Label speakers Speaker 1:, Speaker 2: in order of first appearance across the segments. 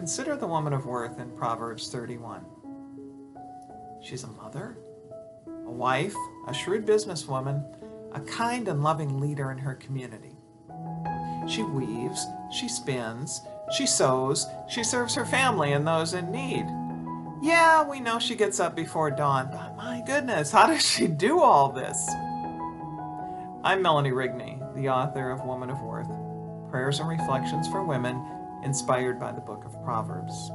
Speaker 1: Consider the woman of worth in Proverbs 31. She's a mother, a wife, a shrewd businesswoman, a kind and loving leader in her community. She weaves, she spins, she sews, she serves her family and those in need. Yeah, we know she gets up before dawn, but my goodness, how does she do all this? I'm Melanie Rigney, the author of Woman of Worth, Prayers and Reflections for Women, inspired by the Book of Proverbs.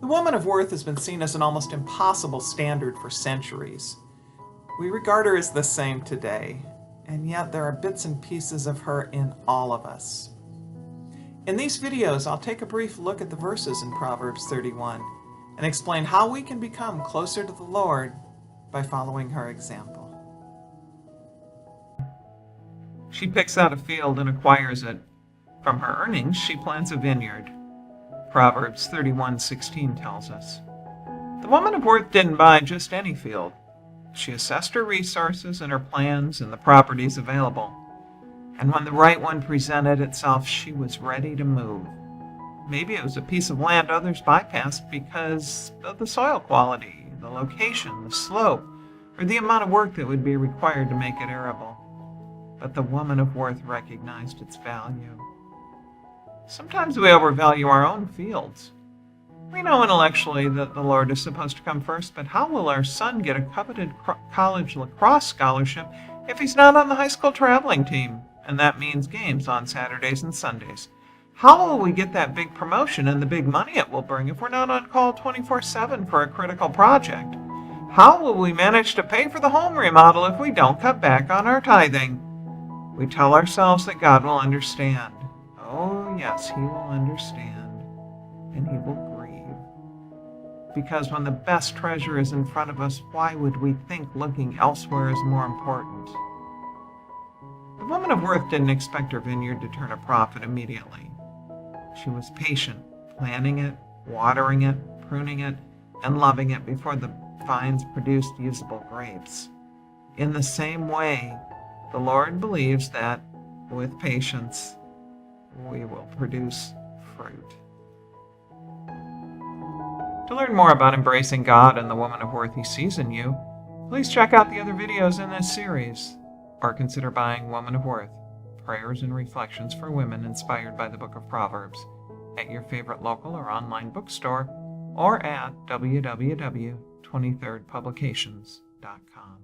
Speaker 1: The woman of worth has been seen as an almost impossible standard for centuries. We regard her as the same today, and yet there are bits and pieces of her in all of us. In these videos, I'll take a brief look at the verses in Proverbs 31 and explain how we can become closer to the Lord by following her example. She picks out a field and acquires it. From her earnings, she plants a vineyard. Proverbs 31:16 tells us. The woman of worth didn't buy just any field. She assessed her resources and her plans and the properties available. And when the right one presented itself, she was ready to move. Maybe it was a piece of land others bypassed because of the soil quality, the location, the slope, or the amount of work that would be required to make it arable. But the woman of worth recognized its value. Sometimes we overvalue our own fields. We know intellectually that the Lord is supposed to come first, but how will our son get a coveted college lacrosse scholarship if he's not on the high school traveling team? And that means games on Saturdays and Sundays. How will we get that big promotion and the big money it will bring if we're not on call 24/7 for a critical project? How will we manage to pay for the home remodel if we don't cut back on our tithing? We tell ourselves that God will understand. Oh, yes, He will understand, and He will grieve. Because when the best treasure is in front of us, why would we think looking elsewhere is more important? The woman of worth didn't expect her vineyard to turn a profit immediately. She was patient, planting it, watering it, pruning it, and loving it before the vines produced usable grapes. In the same way, the Lord believes that, with patience, we will produce fruit. To learn more about embracing God and the woman of worth He sees in you, please check out the other videos in this series, or consider buying Woman of Worth, Prayers and Reflections for Women inspired by the Book of Proverbs, at your favorite local or online bookstore, or at www.23rdpublications.com.